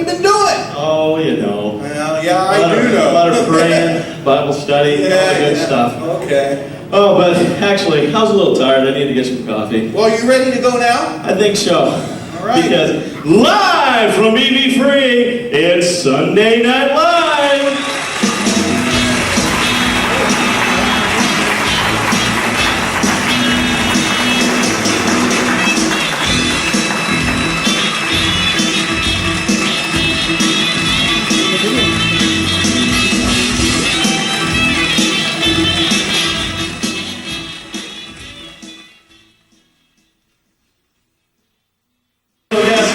been doing? Oh, you know. Well, yeah, I do know. A lot of praying, Bible study, all the good stuff. Okay. Oh, but actually, I was a little tired. I need to get some coffee. Well, you ready to go now? I think so. All right. Because live from VEFC, it's Sunday Night Live.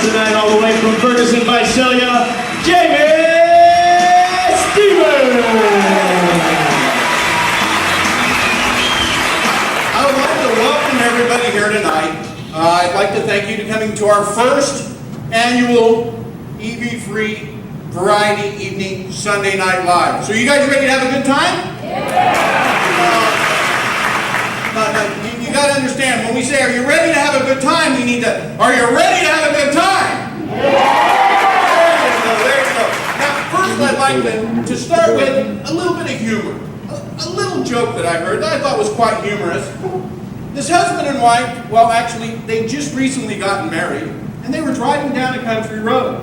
Tonight, all the way from Ferguson, Visalia, Jamie Stevens. I would like to welcome everybody here tonight. I'd like to thank you for coming to our first annual VEFC Variety Evening Sunday Night Live. So you guys ready to have a good time? Yeah. You got to understand, when we say, are you ready to have a good time, we need to, are you ready to have a good time? Yeah. There you go. Now, first I'd like to start with a little bit of humor. A little joke that I heard that I thought was quite humorous. This husband and wife, well actually, they just recently gotten married, and they were driving down a country road.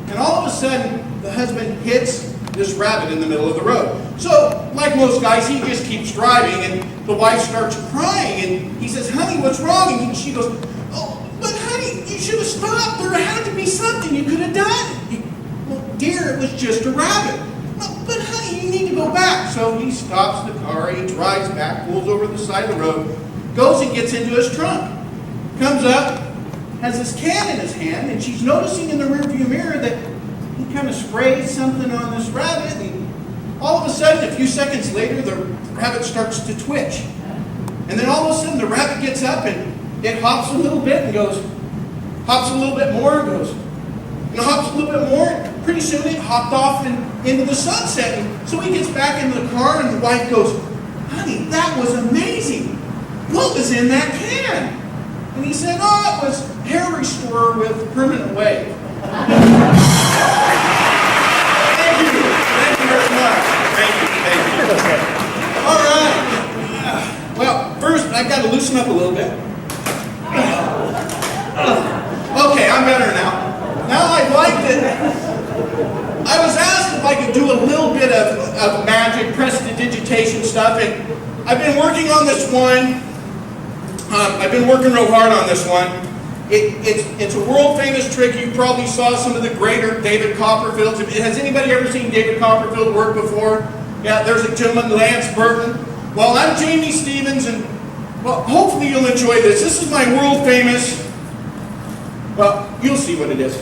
And all of a sudden, the husband hits this rabbit in the middle of the road. So, like most guys, he just keeps driving, and the wife starts crying, and he says, honey, what's wrong? And she goes, oh, but honey, you should have stopped. There had to be something you could have done. Well, dear, it was just a rabbit. Well, but honey, you need to go back. So he stops the car, he drives back, pulls over the side of the road, goes and gets into his trunk, comes up, has this can in his hand, and she's noticing in the rearview mirror that he kind of sprays something on this rabbit, and all of a sudden, a few seconds later, the rabbit starts to twitch. And then all of a sudden, the rabbit gets up and it hops a little bit and goes, hops a little bit more and goes, and hops a little bit more, and pretty soon it hopped off and into the sunset. And so he gets back into the car, and the wife goes, honey, that was amazing. What was in that can? And he said, oh, it was hair restorer with permanent wave. Thank you. Thank you very much. Thank you. All right. Well, first, I've got to loosen up a little bit. Okay, I'm better now. Now I'd like to... I was asked if I could do a little bit of magic, prestidigitation stuff, and I've been working on this one. I've been working real hard on this one. It's a world-famous trick. You probably saw some of the greater David Copperfields. Has anybody ever seen David Copperfield work before? Yeah, there's a gentleman, Lance Burton. Well, I'm Jamie Stevens, and well, hopefully you'll enjoy this. This is my world-famous, well, you'll see what it is.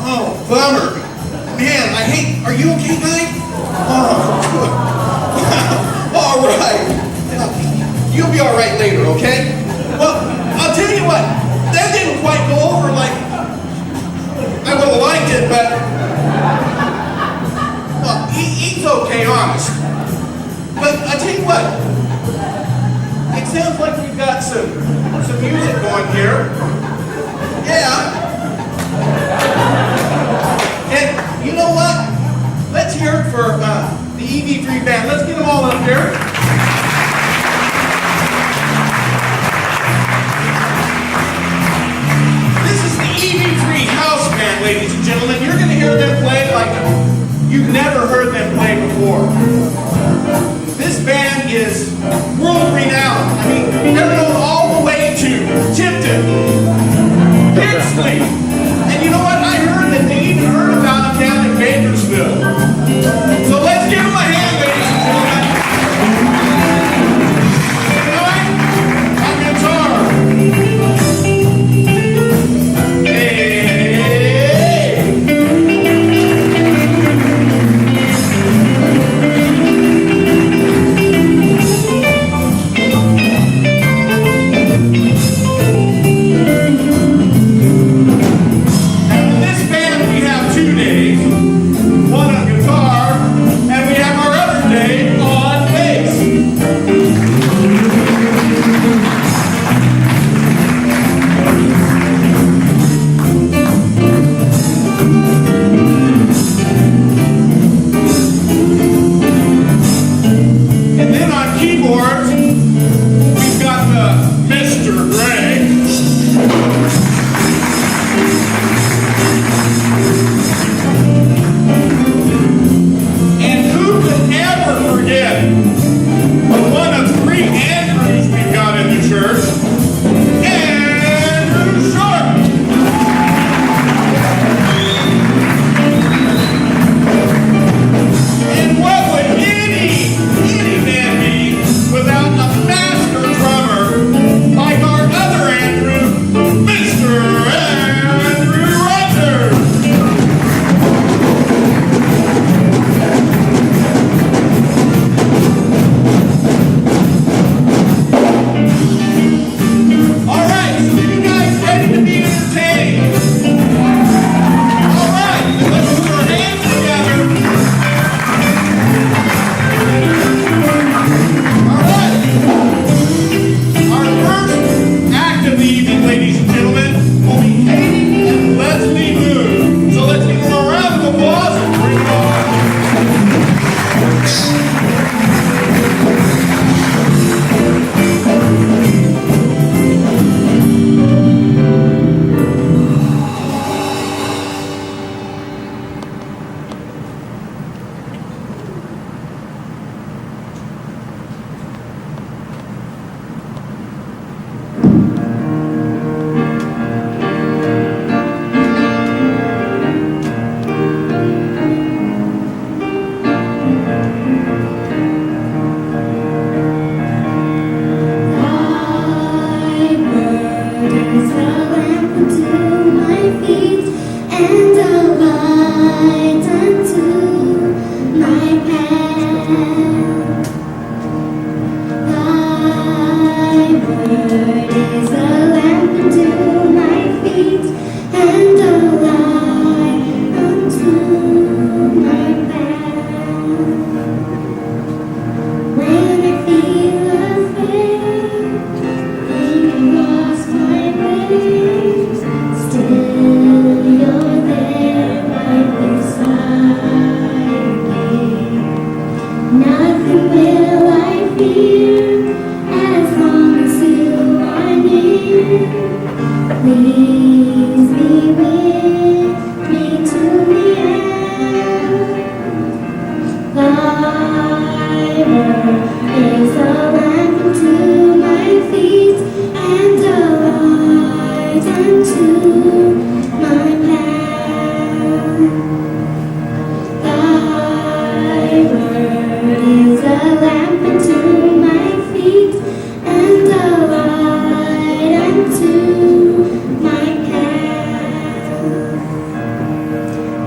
Oh, bummer. Man, I hate, are you okay, guy? Oh, good. All right. You'll be all right later, okay? Well, I'll tell you what. That didn't quite go over like I would have liked it, but well, he's okay, honest. But I'll tell you what. It sounds like we've got some music going here. Yeah. And you know what? Let's hear it for the VEFC band. Let's get them all up here. This is the VEFC house band, ladies and gentlemen. You're going to hear them play like you've never heard them play before. This band is world renowned. I mean, they're known all the way to Tipton, Bixley, and you know what? I heard that they even heard about them down in Bakersfield. So let's give them a hand, ladies and gentlemen. Tonight, on guitar. Hey. Please be with me to the end. Thy word is a lamp unto my feet and a light unto my path. Thy word is a lamp unto my feet and a light unto my path.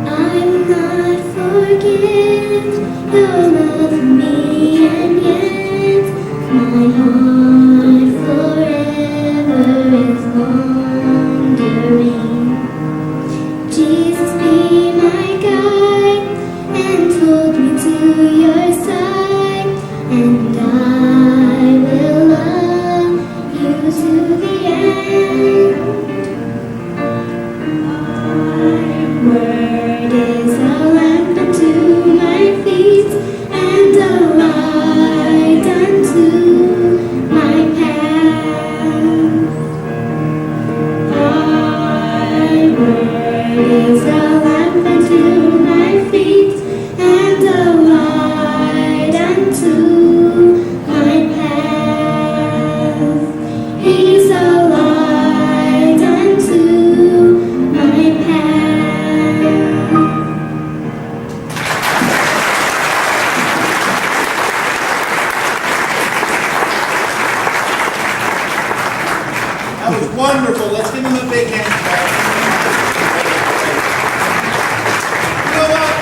I will not forget your love for me, and yet my heart forever is wandering. Jesus, be my guide and hold me to your side, and I will love you to the end. Thy word is a lamp unto my feet and a light unto my path. Thy word is a lamp unto my feet and a light unto my path. He's a light unto my path. That was wonderful. Let's give him a big hand. You know what?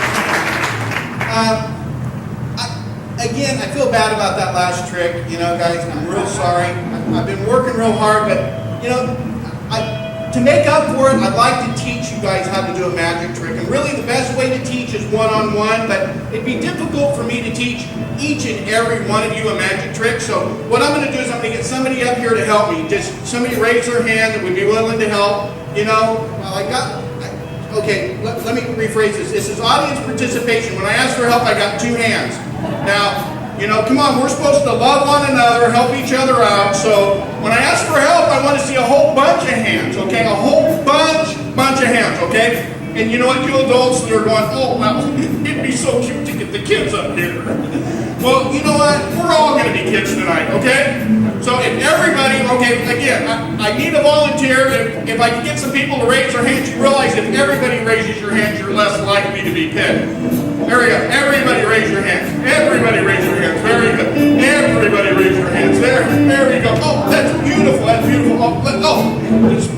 Again, I feel bad about that last trick. You know, guys, I'm real sorry. I've been working real hard, but, you know, to make up for it, I'd like to teach you guys how to do a magic trick. And really, the best way to teach is one-on-one, but it'd be difficult for me to teach each and every one of you a magic trick. So what I'm going to do is I'm going to get somebody up here to help me. Just somebody raise their hand that would be willing to help. You know, well, okay, let me rephrase this. This is audience participation. When I ask for help, I got 2 hands. Now, you know, come on, we're supposed to love one another, help each other out. So when I ask for help, I want to see a whole bunch of hands, okay? A whole bunch of hands, okay? And you know what, you adults that are going, oh, well, it'd be so cute to get the kids up here. Well, you know what? We're all going to be kids tonight, okay? So if everybody, okay, again, I need a volunteer. If I can get some people to raise their hands, you realize if everybody raises your hands, you're less likely to be picked. There we go. Everybody raise your hands. Everybody raise your hands. Very good. Everybody raise your hands. There we go. Oh, that's beautiful. That's beautiful.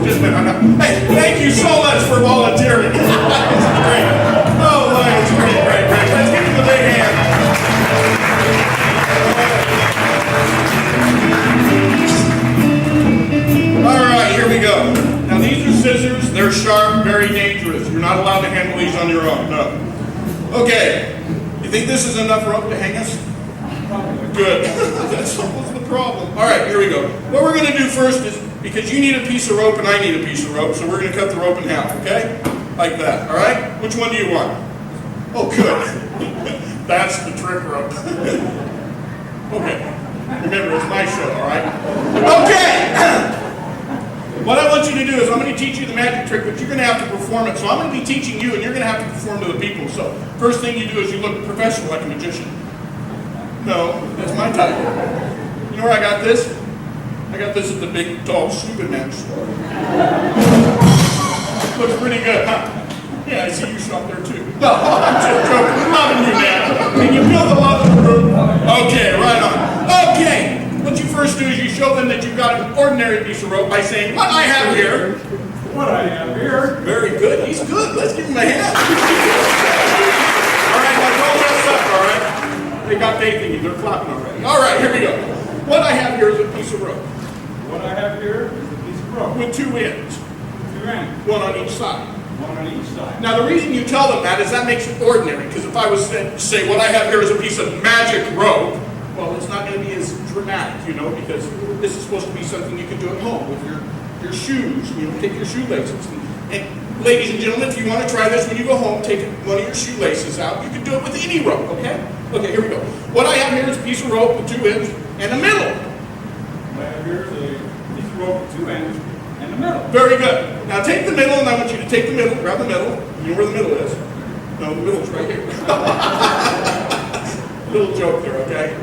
Just a minute. Hey, thank you so much for volunteering. It's great. Oh, my, it's great. Let's give you a big hand. All right, here we go. Now, these are scissors. They're sharp, very dangerous. You're not allowed to handle these on your own. No. Okay, you think this is enough rope to hang us? Good. That solves the problem. All right, here we go. What we're going to do first is, because you need a piece of rope and I need a piece of rope, so we're going to cut the rope in half, okay? Like that, all right? Which one do you want? Oh, good. That's the trick rope. Okay. Remember, it's my show, all right? Okay! What I want you to do is I'm going to teach you the magic trick, but you're going to have to perform it. So I'm going to be teaching you, and you're going to have to perform to the people. So first thing you do is you look professional like a magician. No, that's my type. You know where I got this? I got this at the big, tall, stupid man store. Looks pretty good, huh? Yeah, I see you shop there too. No, I'm just joking. I'm loving you, man. Can you feel the love in the room? Okay, right on. Okay. What you first do is you show them that you've got an ordinary piece of rope by saying, what I have here. What I have here. Very good. He's good. Let's give him a hand. All right, now don't mess up, all right? They got faith in you. They're clapping already. All right, here we go. What I have here is a piece of rope. What I have here is a piece of rope. With 2 ends. 2 ends. One on each side. One on each side. Now, the reason you tell them that is that makes it ordinary. Because if I was to say what I have here is a piece of magic rope, well, it's not going to be as dramatic, you know, because this is supposed to be something you can do at home with your shoes. You know, take your shoelaces. And ladies and gentlemen, if you want to try this when you go home, take one of your shoelaces out. You can do it with any rope, okay? Okay, here we go. What I have here is a piece of rope with 2 ends and a middle. What I have here is a piece of rope with 2 ends And the middle. Very good. Now take the middle, and I want you to take the middle, grab the middle. You know where the middle is? No, the middle's right here. Little joke there, okay?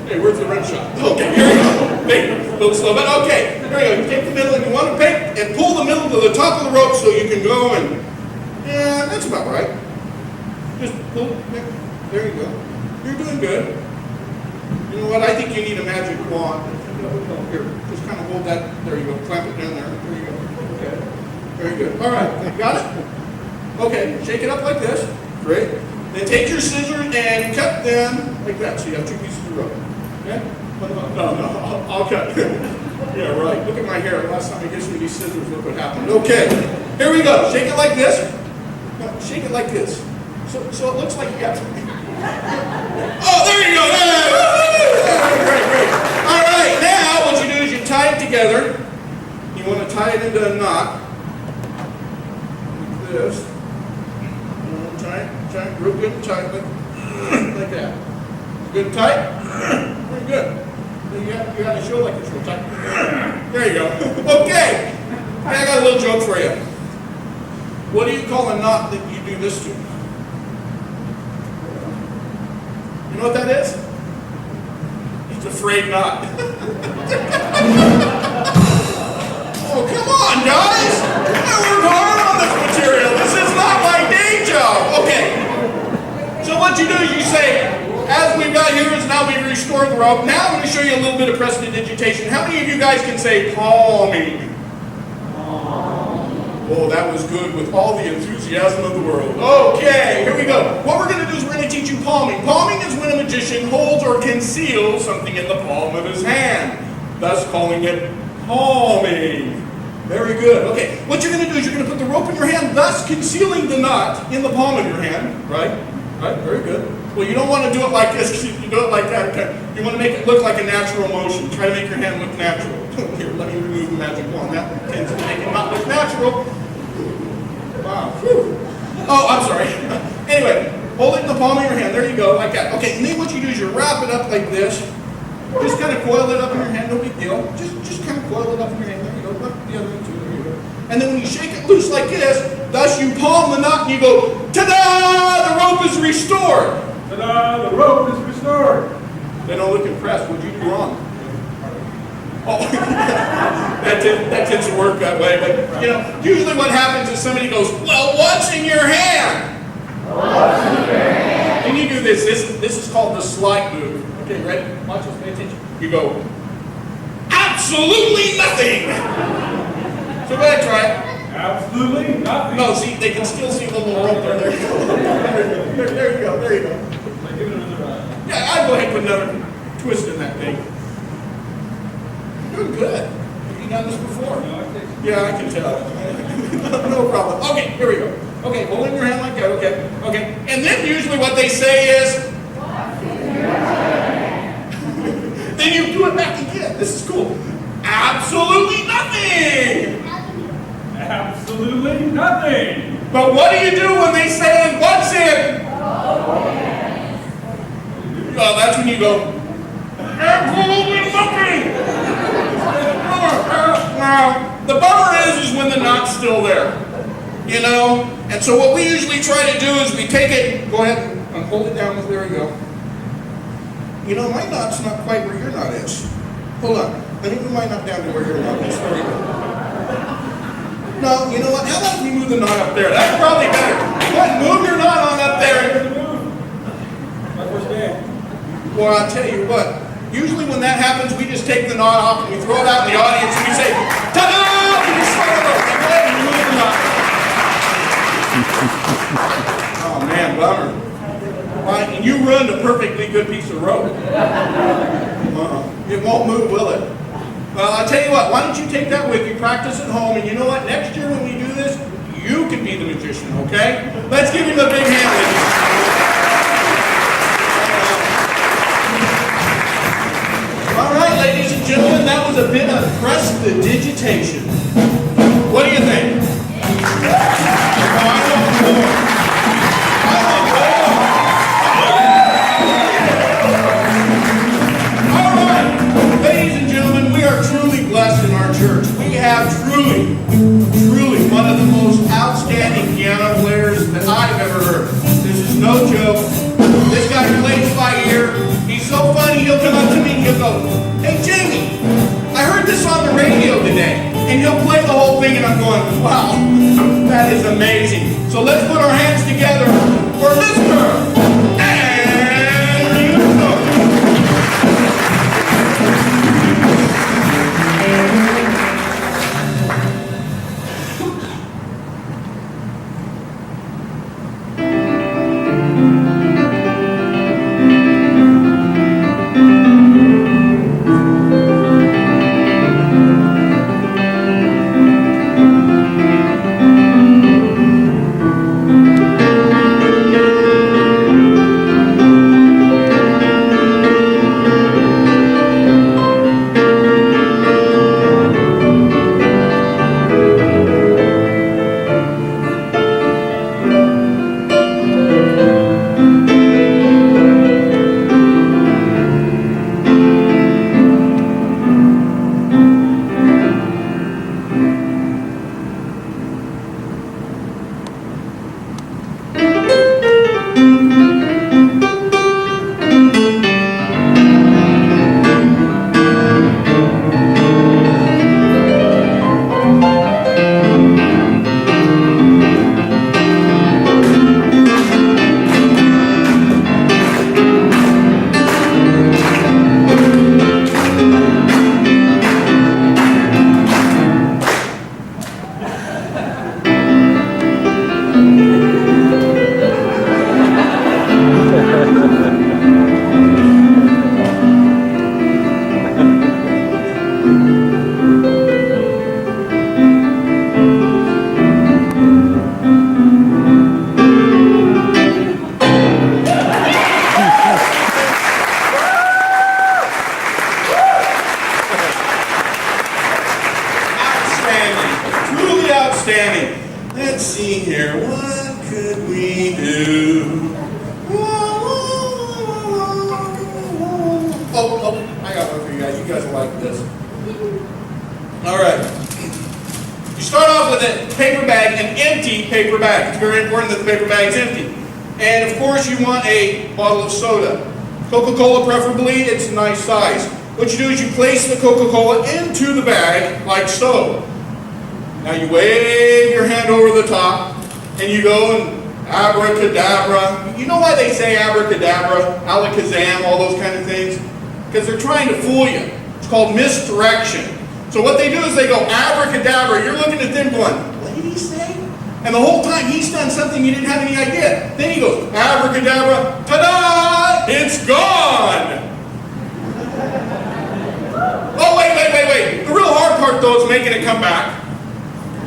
Hey, where's the rim shot? Okay, here we go. Wait, a little slow, but okay. Here we go. You take the middle, and you want to pick and pull the middle to the top of the rope so you can go and, yeah, that's about right. Just pull, yeah, there you go. You're doing good. You know what? I think you need a magic wand. Here, just kind of hold that. There you go. Clamp it down there. There you go. Okay. Very good. All right. Got it? Okay. Shake it up like this. Great. Then take your scissors and cut them like that. So you have two pieces of rope. Okay? No, I'll cut. Yeah, right. Look at my hair. Last time I gave you these scissors, look what happened. Okay. Here we go. Shake it like this. No, shake it like this. So it looks like you got something. Oh, there you go. Yeah. Great. All right, now what you do is you tie it together. You want to tie it into a knot. Like this. Tie it real good and tight, like that. Good and tight? Very good. You got to show like it's real tight. There you go. Okay. I got a little joke for you. What do you call a knot that you do this to? You know what that is? It's a frayed knot. Oh, come on, guys! I worked hard on this material. This is not my day job. Okay. So what you do is you say, as we've got here is now we've restored the rope. Now I'm going to show you a little bit of prestidigitation. How many of you guys can say palming? Oh, that was good with all the enthusiasm of the world. Okay, here we go. What we're going to do is we're going to teach you palming. Palming is when a magician holds or conceals something in the palm of his hand, thus calling it palming. Very good. Okay, what you're going to do is you're going to put the rope in your hand, thus concealing the knot in the palm of your hand. Right? Right, very good. Well, you don't want to do it like this, because if you do it like that, okay, you want to make it look like a natural motion. Try to make your hand look natural. Here, let me remove the magic wand. That tends to make it not look natural. Wow. Whew. Oh, I'm sorry. Anyway, hold it in the palm of your hand. There you go, like that. Okay, and then what you do is you wrap it up like this. Just kind of coil it up in your hand, no big deal. Just kind of coil it up in your hand. There you go. Look, the other one too. There you go. And then when you shake it loose like this, thus you palm the knot and you go, ta-da! The rope is restored. Ta-da! The rope is restored. They don't look impressed. What'd you do wrong? Oh, that tends to work that way. But, you know, usually what happens is somebody goes, well, what's in your hand? What's in your hand? And you do this. This is called the slide move. Okay, ready? Watch this. Pay attention. You go, absolutely nothing. So go ahead, try it. Absolutely nothing. No, see, they can still see the little rope there. There you go. There you go. There you go. Give it another round. Yeah, I'd go ahead and put another twist in that thing. You're doing good. Have you done this before? No, I think so. Yeah, I can tell. No problem. Okay, here we go. Okay, hold in your hand like that. Okay. And then usually what they say is, then you do it back again. This is cool. Absolutely nothing. Absolutely nothing. But what do you do when they say, what's in? Well, that's when you go, absolutely nothing. Now, the bummer is when the knot's still there, you know? And so what we usually try to do is we take it, go ahead and hold it down, there we go. You know, my knot's not quite where your knot is. Hold on, let me move my knot down to where your knot is, there we go. No, you know what, how about we move the knot up there? That's probably better. Go ahead, move your knot on up there. My first day. Well, I'll tell you what. Usually when that happens, we just take the knot off and we throw it out in the audience and we say, ta-da! We just throw it over. Go ahead and move the knot. Oh man, bummer. Right, and you ruined a perfectly good piece of rope. It won't move, will it? Well, I'll tell you what, why don't you take that with you, practice at home, and you know what, next year when we do this, you can be the magician, okay? Let's give him a big hand with you. All right, ladies and gentlemen, that was a bit of prestidigitation. What do you think? Oh, I want more. I want more. All right, ladies and gentlemen, we are truly blessed in our church. We have have truly one of the most outstanding piano players that I've ever heard. This is no joke. This guy plays by ear. He's so funny, he'll come up to me and he'll go, "Hey Jamie, I heard this on the radio today." And he'll play the whole thing and I'm going, wow, that is amazing. So let's put our hands together for Mr. Outstanding. Let's see here. What could we do? Oh, I got one for you guys. You guys will like this. All right. You start off with a paper bag, an empty paper bag. It's very important that the paper bag is empty. And of course, you want a bottle of soda. Coca-Cola, preferably. It's a nice size. What you do is you place the Coca-Cola into the bag like so. Now you wave your hand over the top, and you go and abracadabra. You know why they say abracadabra, alakazam, all those kind of things? Because they're trying to fool you. It's called misdirection. So what they do is they go abracadabra. You're looking at them going, what did he say? And the whole time he's done something you didn't have any idea. Then he goes abracadabra, ta-da! It's gone! Oh, wait. The real hard part, though, is making it come back.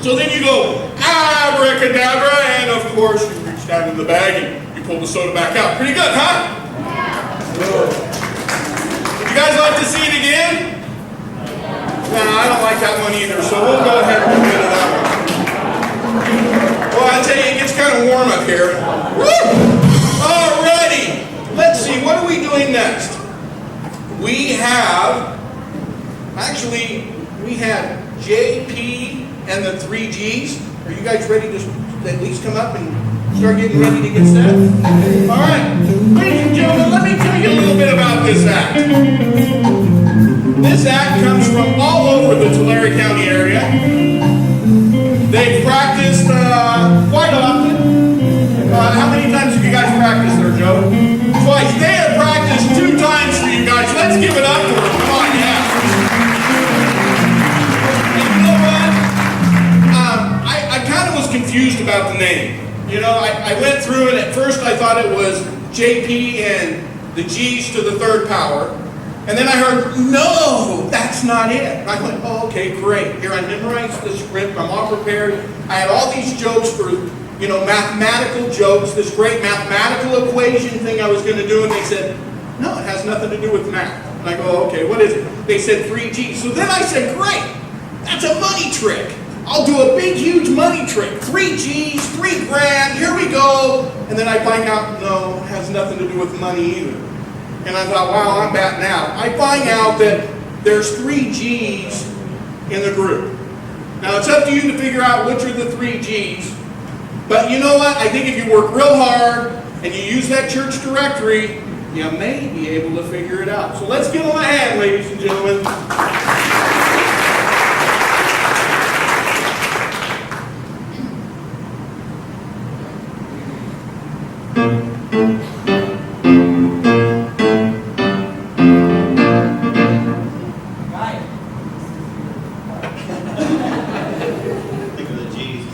So then you go, abracadabra, and of course you reach down in the bag and you pull the soda back out. Pretty good, huh? Yeah. Would you guys like to see it again? No, I don't like that one either, so we'll go ahead and get rid of that one. Well, I tell you, it gets kind of warm up here. Woo! Alrighty, let's see, what are we doing next? We have JP and the 3 Gs. Are you guys ready to at least come up and start getting ready to get set? All right. Ladies and gentlemen, let me tell you a little bit about this act. This act comes from all over the Tulare County area. They've practiced quite often. How many times have you guys practiced there, Joe? Twice. They have practiced 2 times for you guys. Let's give it up for them. Come on, yeah. Confused about the name. You know, I went through and at first I thought it was JP and the G's to the 3rd power. And then I heard, no, that's not it. And I went, oh, okay, great. Here I memorized the script. I'm all prepared. I had all these jokes for, you know, mathematical jokes, this great mathematical equation thing I was going to do. And they said, no, it has nothing to do with math. And I go, okay, what is it? They said 3 G's. So then I said, great, that's a money trick. I'll do a big, huge money trick. 3 G's, $3 grand, here we go. And then I find out, no, it has nothing to do with money either. And I thought, wow, I'm batting out. I find out that there's 3 G's in the group. Now it's up to you to figure out which are the 3 G's. But you know what? I think if you work real hard and you use that church directory, you may be able to figure it out. So let's give them a hand, ladies and gentlemen. Think of the G's.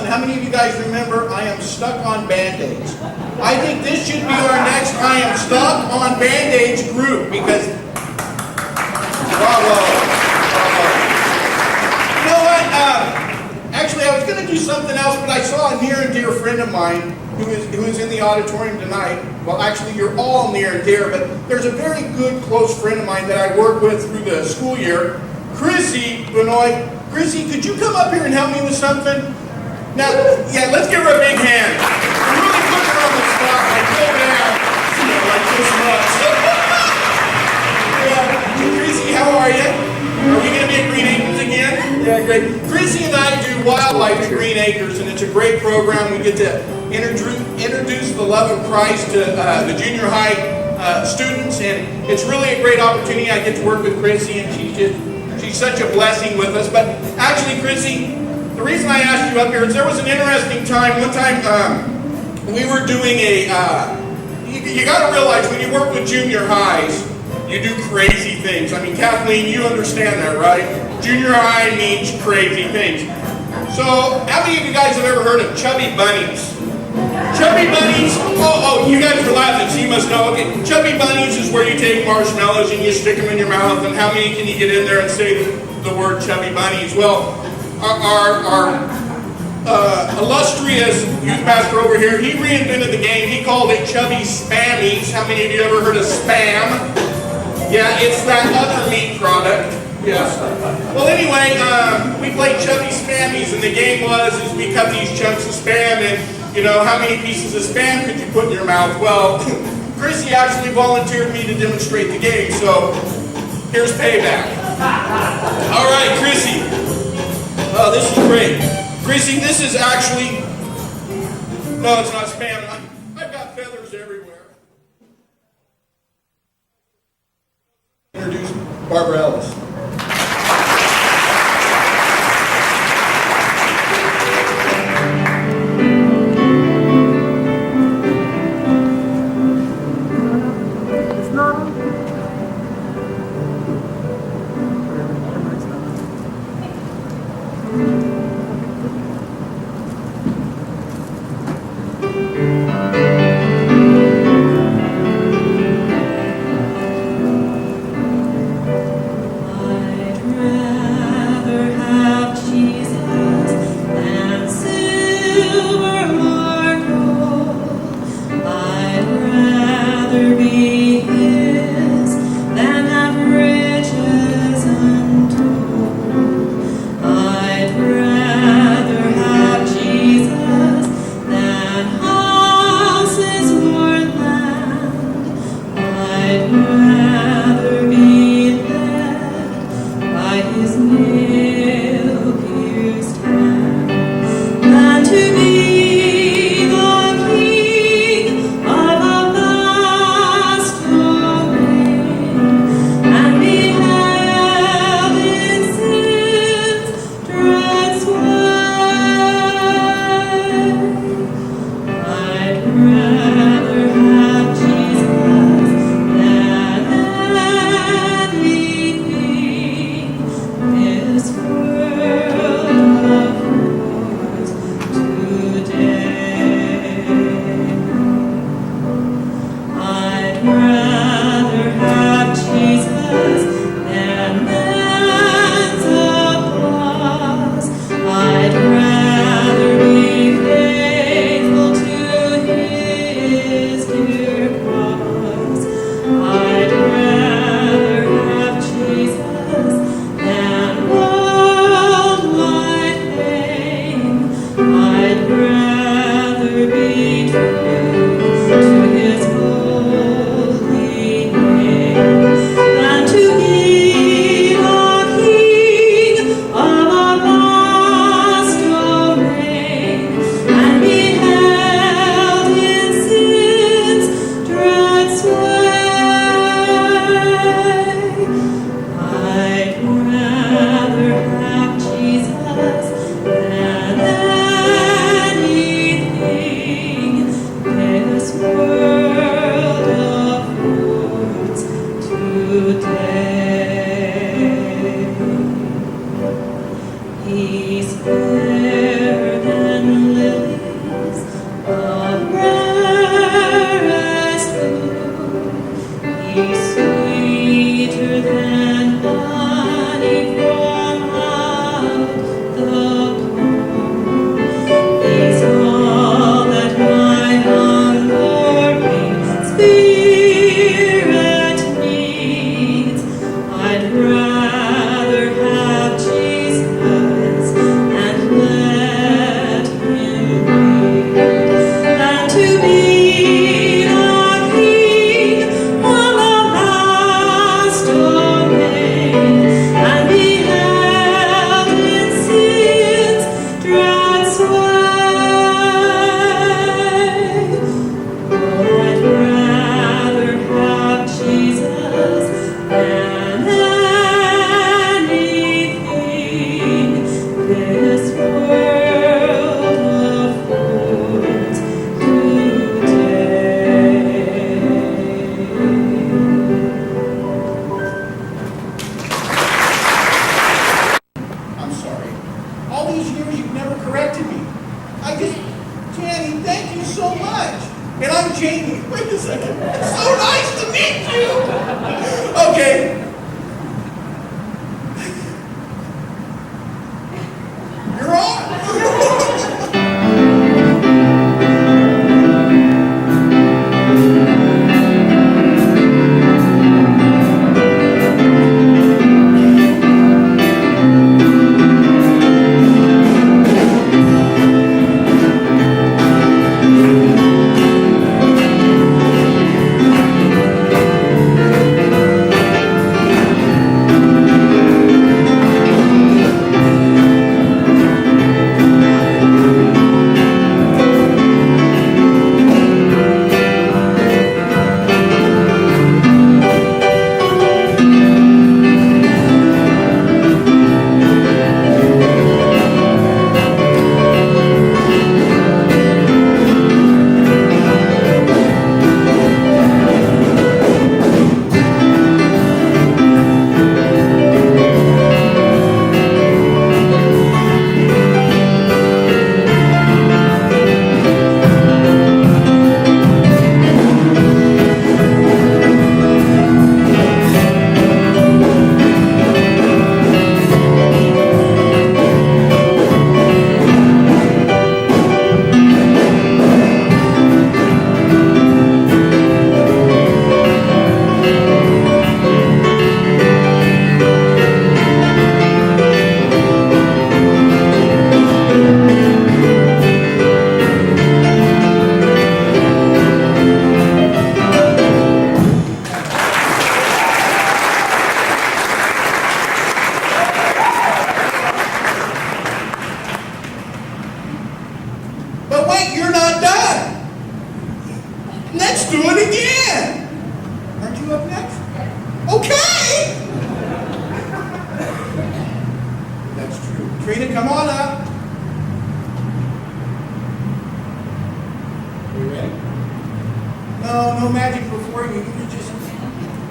How many of you guys remember I am stuck on Band-Aids? I think this should be our next I am stuck on Band-Aids group because, bravo. You know what? Actually, I was going to do something else, but I saw a near and dear friend of mine who is in the auditorium tonight. Well, actually, you're all near and dear, but there's a very good, close friend of mine that I work with through the school year, Chrissy Benoit. Chrissy, could you come up here and help me with something? Now, yeah, let's give her a big hand. I'm really putting her on the spot. I feel bad. You know, like this much. Yeah. Chrissy, how are you? Are we going to be at Green Acres again? Yeah, great. Chrissy and I do wildlife at Green Acres, and it's a great program. We get to introduce the love of Christ to the junior high students, and it's really a great opportunity. I get to work with Chrissy, and she's such a blessing with us. But actually, Chrissy, the reason I asked you up here is there was an interesting time. One time we were doing you got to realize when you work with junior highs, you do crazy things. I mean, Kathleen, you understand that, right? Junior high means crazy things. So, how many of you guys have ever heard of chubby bunnies? Chubby bunnies, oh, you guys are laughing, so you must know. Okay, chubby bunnies is where you take marshmallows and you stick them in your mouth, and how many can you get in there and say the word chubby bunnies? Well, our illustrious youth pastor over here, he reinvented the game. He called it Chubby Spammies. How many of you ever heard of Spam? Yeah, it's that other meat product. Yes. Well, anyway, we played Chubby Spammies, and the game was we cut these chunks of Spam, and you know, how many pieces of Spam could you put in your mouth? Well, Chrissy actually volunteered me to demonstrate the game, so here's payback. All right, Chrissy. Oh, this is great. Chrissy, this is actually... No, it's not Spam. I've got feathers everywhere. Introduce Barbara Ellis.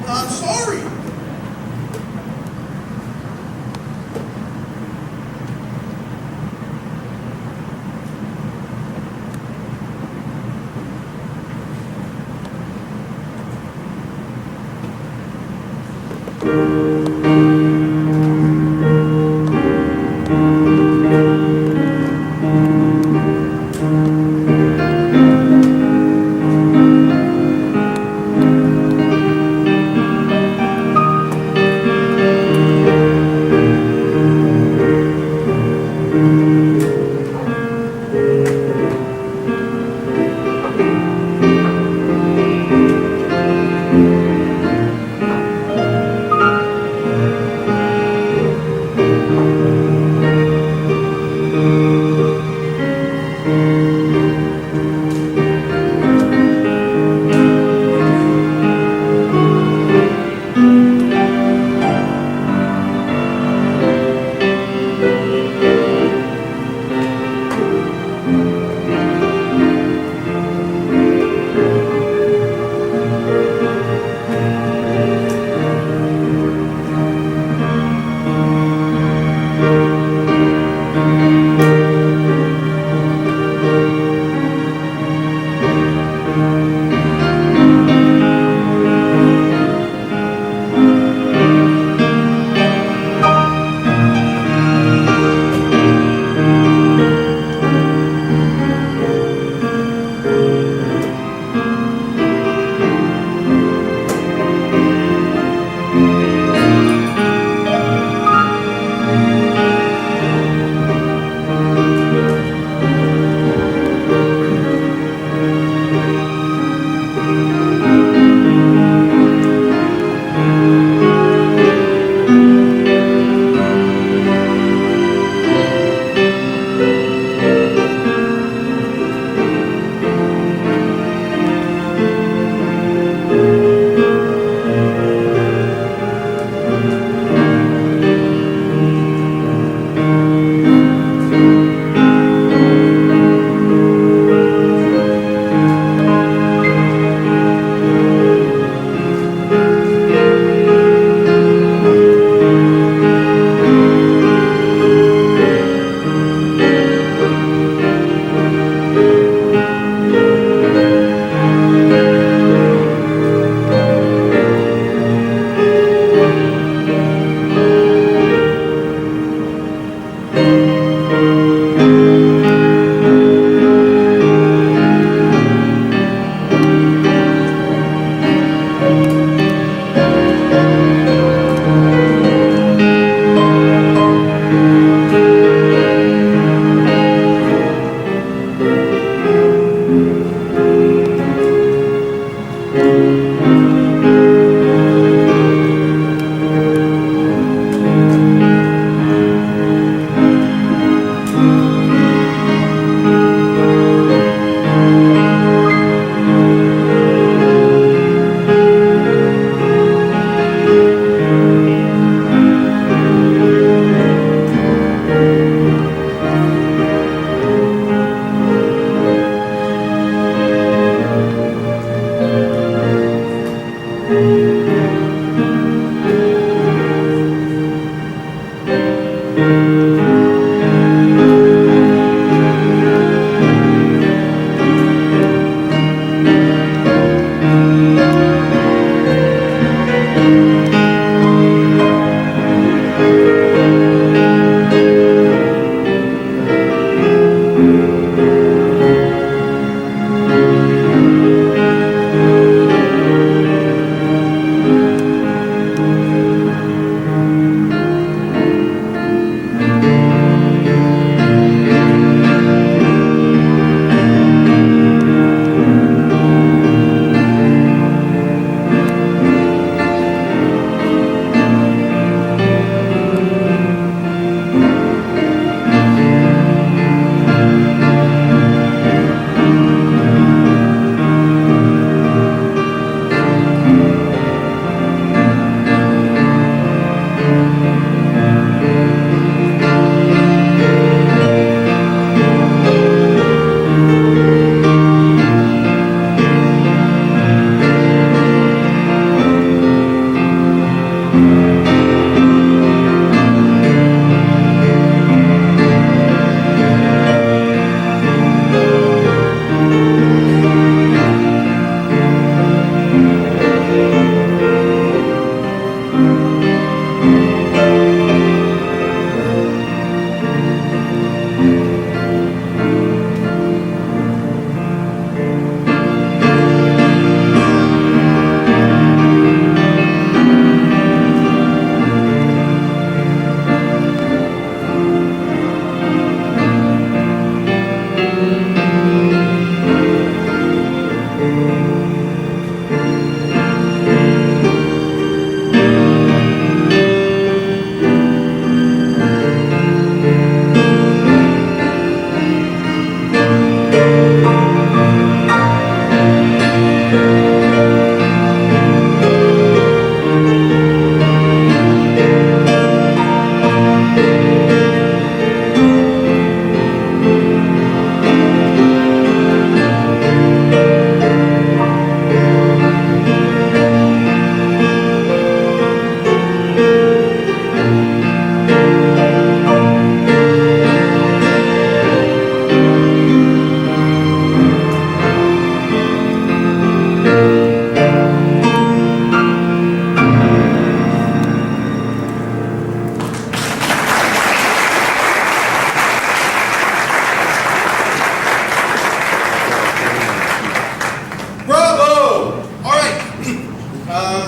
I'm sorry.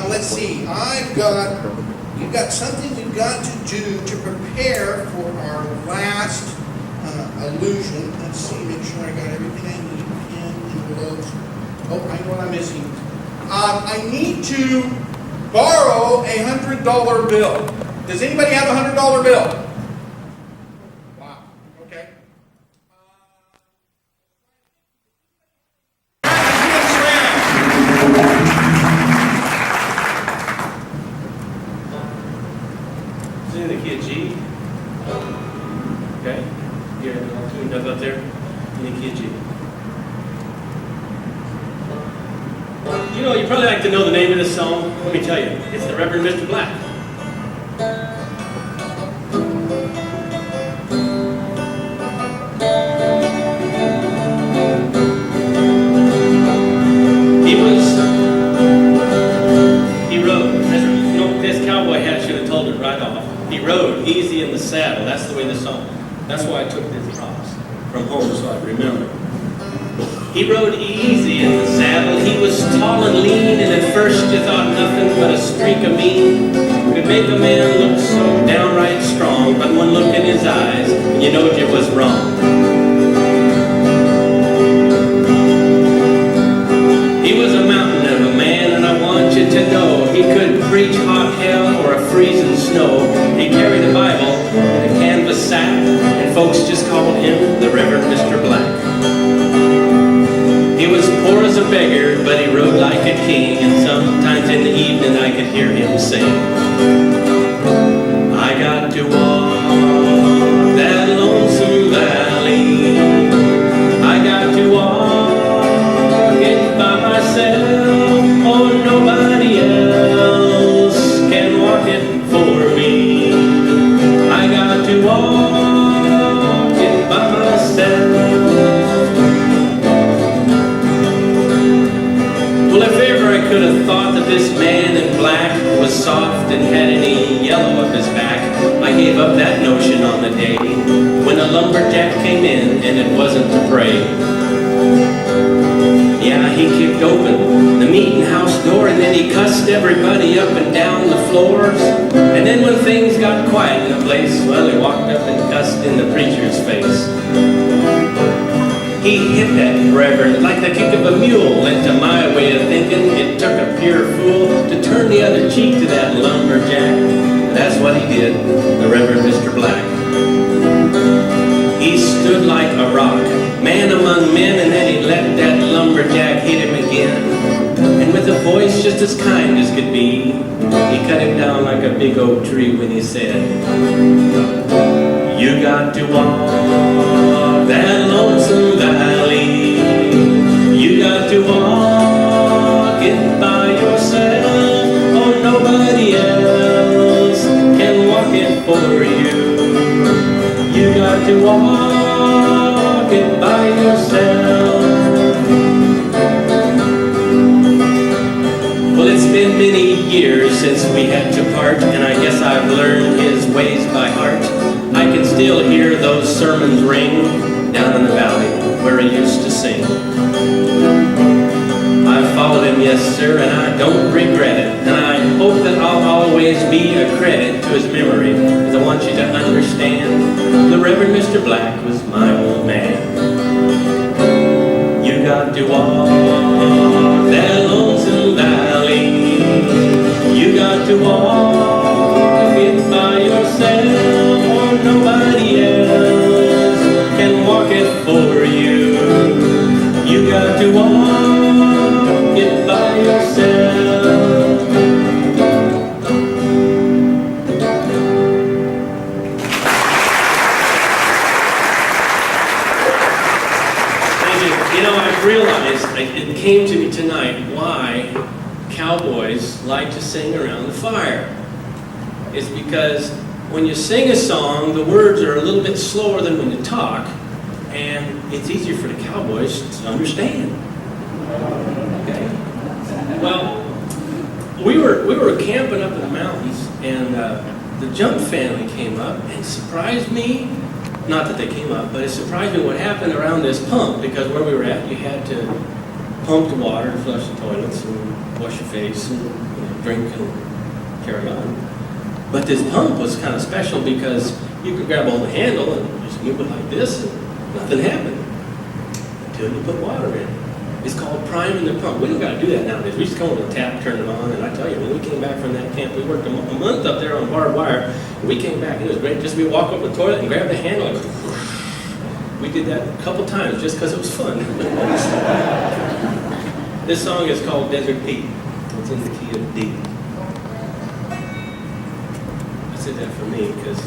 Let's see. You've got something you've got to do to prepare for our last illusion. Let's see, make sure I got everything I need. Pen, envelopes. Oh, I know what I'm missing. I need to borrow a $100 bill. Does anybody have a $100 bill? Wow. Okay. In the kid G. Okay. Here, all tuned up there. In the kid G. You know, you probably like to know the name of this song. Let me tell you, it's the Reverend Mr. Black. He rode. You know, this cowboy hat should have told it right off. He rode easy in the saddle. That's the way the song. That's why I took these props from home so I'd remember. He rode easy in the saddle. He was tall and lean, and at first you thought nothing but a streak of mean could make a man look so downright strong. But one look in his eyes, and you knowed you was wrong. He was a mountain of a man, and I want you to know he could preach hot hell or a freezing snow. He carried a Bible in a canvas sack, and folks just called him the Reverend Mr. Black. He was poor as a beggar, but he rode like a king, and sometimes in the evening I could hear him sing. I got to walk that lonesome valley. I got to walk it by myself. Oh, nobody else can walk it for me. I got to walk it by myself. Well, if ever I could have thought that this man in black was soft and had any yellow up his back, I gave up that notion on the day when a lumberjack came in and it wasn't to pray. Yeah, he kicked open the meeting house door and then he cussed everybody up and down the floors. And then when things got quiet in the place, well, he walked up and cussed in the preacher's face. He hit that reverend like the kick of a mule, and to my way of thinking, it took a pure fool to turn the other cheek to that lumberjack. That's what he did, the Reverend Mr. Black. He stood like a rock, man among men, and then he let that lumberjack hit him again. And with a voice just as kind as could be, he cut him down like a big oak tree when he said, "You got to walk that lonesome valley. You got to walk it by yourself. Oh, nobody else can walk it for you. You got to walk it by yourself." Well, it's been many years since we had to part, and I guess I've learned his ways by heart. I can still hear those sermons ring down in the valley where he used to sing. I followed him, yes sir, and I don't regret it. And I hope that I'll always be a credit to his memory, because I want you to understand, the Reverend Mr. Black was my old man. You got to walk that lonesome valley. You got to walk it by yourself, or nobody else can walk it for you. You got to walk it by yourself. Thank you. You know, I've realized, it came to me tonight, why cowboys like to sing around the fire. It's because when you sing a song, the words are a little bit slower than when you talk, and it's easier for the cowboys to understand. Okay? Well, we were camping up in the mountains, and the Jump family came up and surprised me. Not that they came up, but it surprised me what happened around this pump, because where we were at, you had to pump the water to flush the toilets and wash your face and drink and carry on. But this pump was kind of special because you could grab hold of the handle and just move it like this and nothing happened until you put water in. It's called priming the pump. We don't got to do that nowadays. We just go to the tap, turn it on, and I tell you, when we came back from that camp, we worked a month up there on barbed wire, and we came back, and it was great. Just we walk up the toilet and grab the handle, and we did that a couple times just because it was fun. This song is called Desert Pete. It's in the key of D. I said that for me because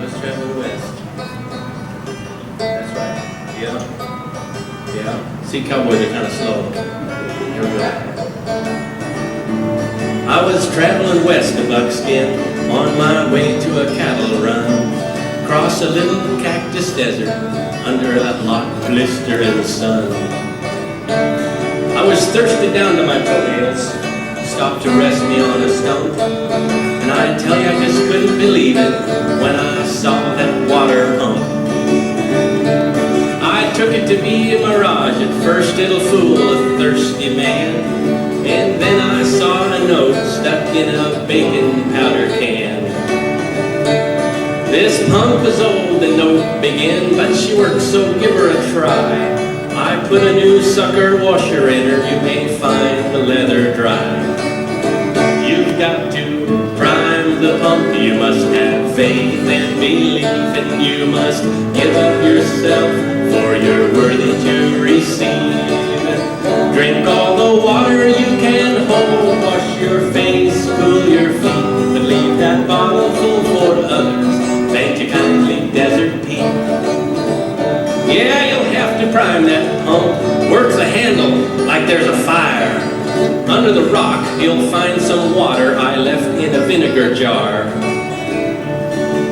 let's travel west. That's right. Yeah. Yeah. See, cowboys are kind of slow. Here we go. I was traveling west of Buckskin on my way to a cattle run. Cross a little cactus desert under a hot blistering sun. I was thirsty down to my toenails, stopped to rest me on a stump. And I tell you, I just couldn't believe it when I saw that water pump. I took it to be a mirage. At first it'll fool a thirsty man, and then I saw a note stuck in a baking powder can. This pump is old, the note began, but she works, so give her a try. I put a new sucker washer in her, you may find the leather dry. You've got to prime the pump, you must have faith and belief, and you must give up yourself, for you're worthy to receive. Drink all the water you can hold, wash your face, cool your feet, but leave that bottle full for others. Thank you kindly, Desert Pete. Yeah, you'll have to prime that pump, work the handle like there's a fire. Under the rock, you'll find some water I left in a vinegar jar.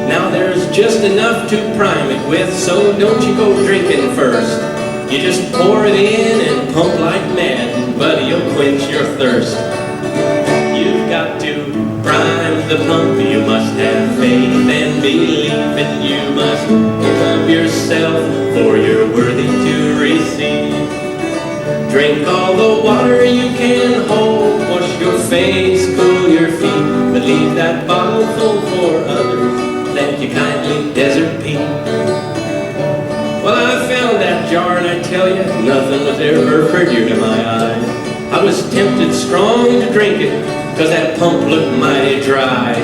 Now there's just enough to prime it with, so don't you go drinking first. You just pour it in and pump like mad, buddy, you'll quench your thirst. You've got to prime the pump, you must have faith and belief, and you must give up yourself, for you're worthy to receive. Drink all the water you can hold, wash your face, cool your feet, but leave that bottle full for others. Thank you kindly, Desert Pete. Well, I found that jar, and I tell you, nothing was ever prettier to my eyes. I was tempted strong to drink it, 'cause that pump looked mighty dry.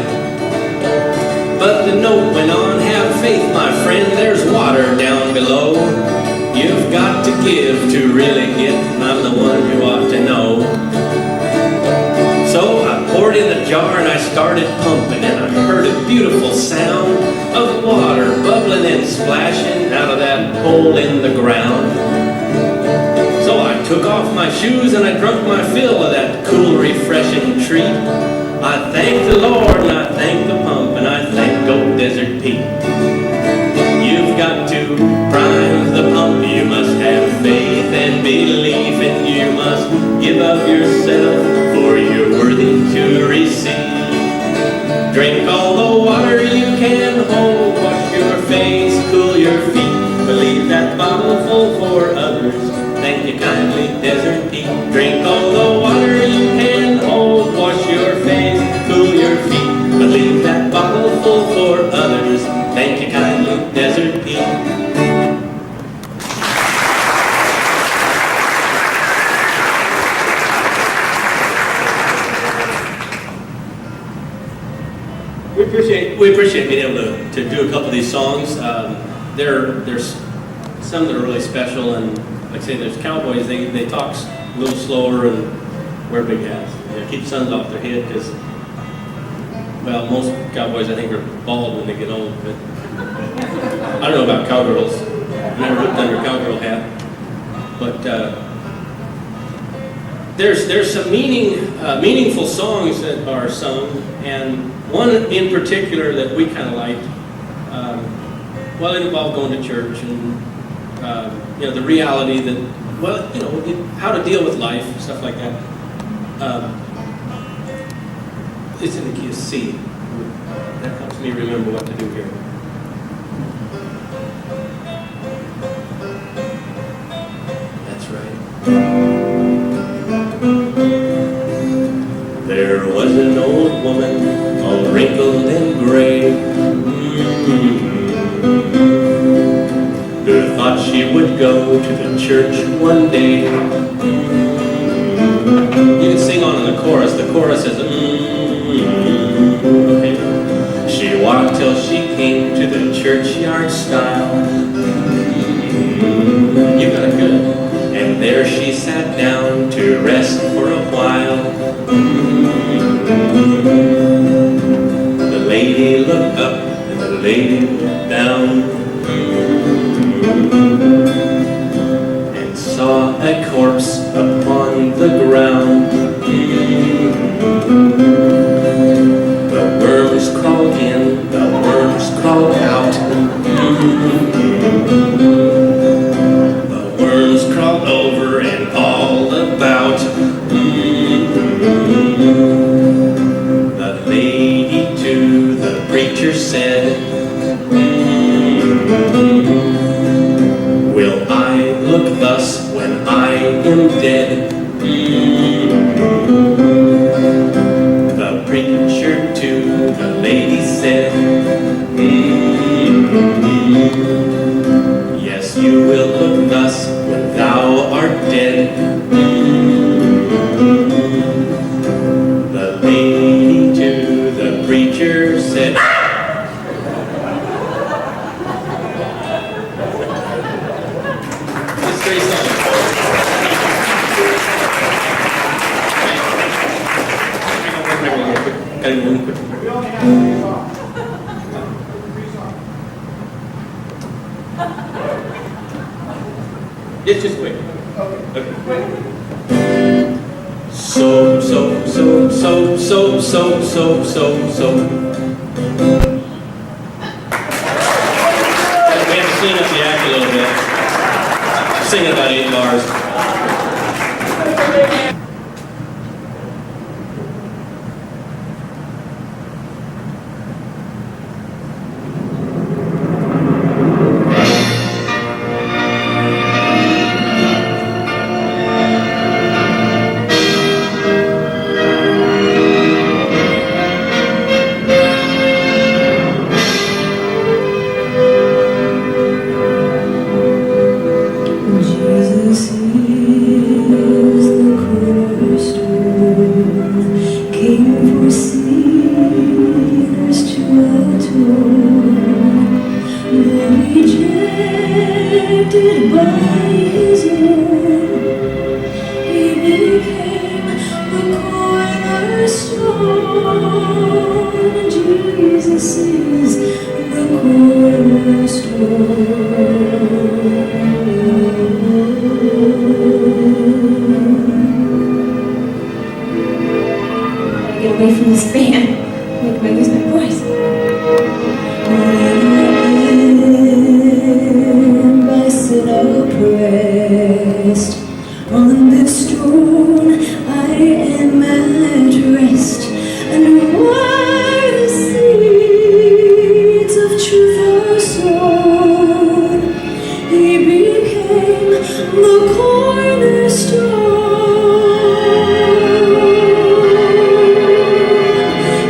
But the note went on, have faith, my friend, there's water down below. You've got to give to really get, I'm the one who ought to know. So I poured in the jar and I started pumping, and I heard a beautiful sound of water bubbling and splashing out of that hole in the ground. So I took off my shoes and I drank my fill of that cool, refreshing treat. I thank the Lord and I thank the pump and I thank old Desert Pete. You've got to prime the pump, you must have faith and belief, and you must give up yourself, for you're worthy to receive. Drink all the water you can hold, wash your face, cool your feet, but leave that bottle full for others. Thank you kindly, Desert Pete. Drink all the water you can hold, wash your face, cool your feet, but leave that bottle full for others. Thank you kindly, Desert Pete. We appreciate being able to do a couple of these songs. There's some that are really special, and like I say, there's cowboys. They talk a little slower and wear big hats. They keep suns off their head because, well, most cowboys I think are bald when they get old. But I don't know about cowgirls. I've never looked under a cowgirl hat, but there's some meaningful songs that are sung, and one in particular that we kind of liked. Well, it involved going to church and the reality that, well, how to deal with life, stuff like that. It's in the key of C. That helps me remember what to do here. There was an old woman, all wrinkled and gray, who thought she would go to the church one day. You can sing on in the chorus. The chorus says, okay. She walked till she came to the churchyard stile. You got it good. And there she sat down to rest for a while. The lady looked up and the lady looked down, and saw a corpse upon the ground. The worms crawled in, the worms crawled out. The worms crawled over and all about. The lady to the preacher said, will I look thus when I am dead? The preacher to the lady said, yes, you will look thus when thou art dead. The lady to the preacher said, it's great song. Gotta go real quick. We only have 3 songs. 3 songs. Just wait. Okay. Wait. So. We have to clean up the act a little bit. Sing about 8 bars. Jesus is the cornerstone, came for sinners to atone. Though rejected by his own, he became the cornerstone. Jesus is the Get away from this band. Make me lose my voice. By sin oppressed, on this stone I am at rest, and where the seeds of truth are sown, he became the cornerstone.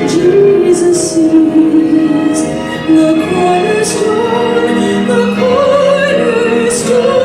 Jesus is the cornerstone, the cornerstone.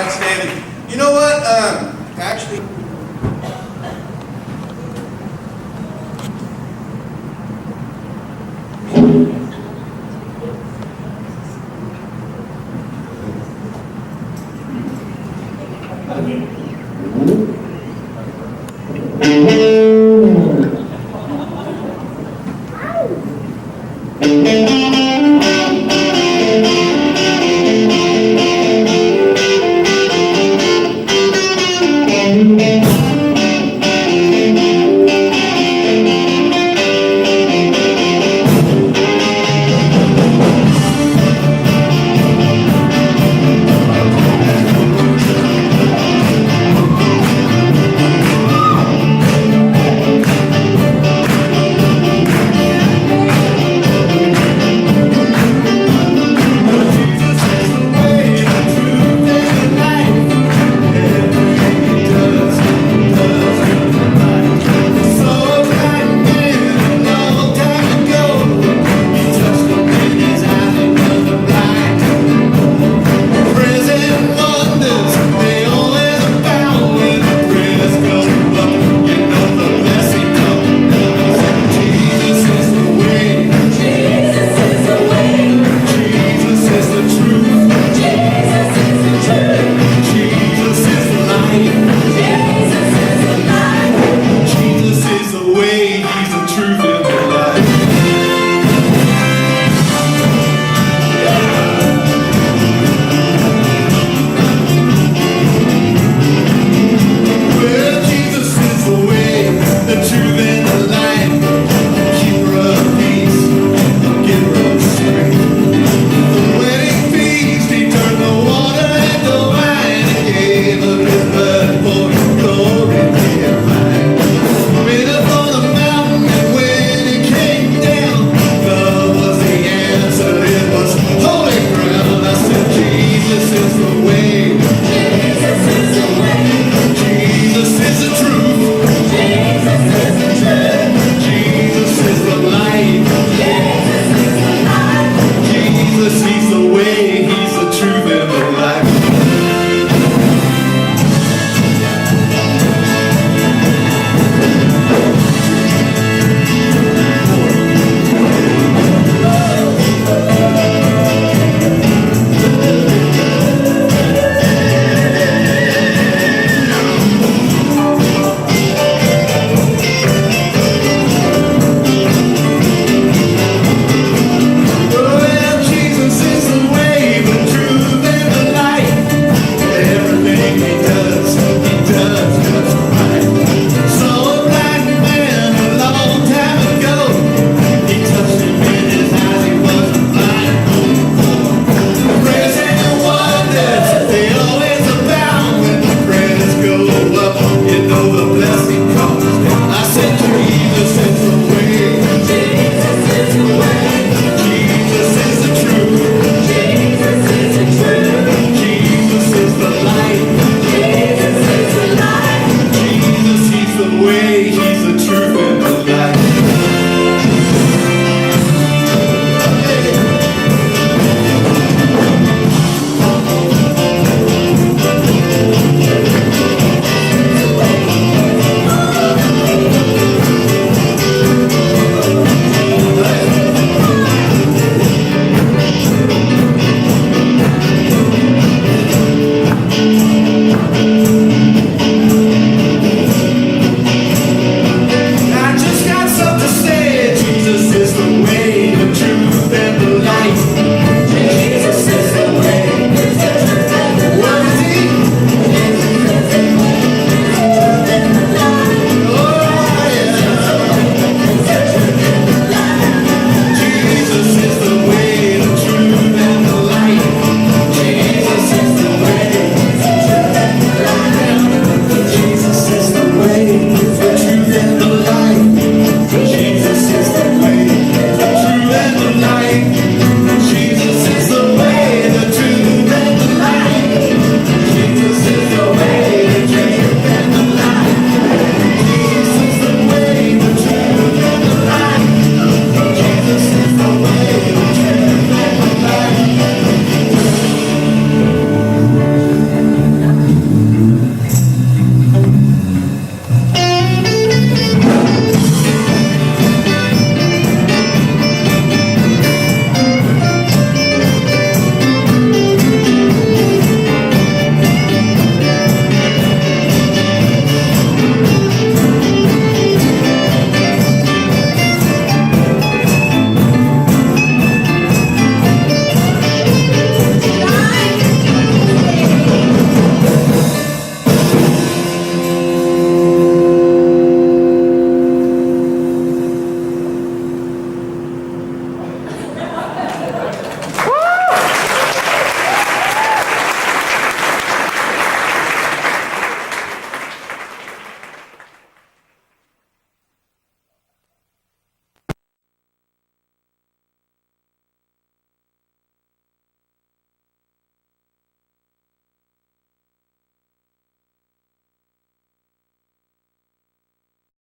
outstanding. You know what? Actually.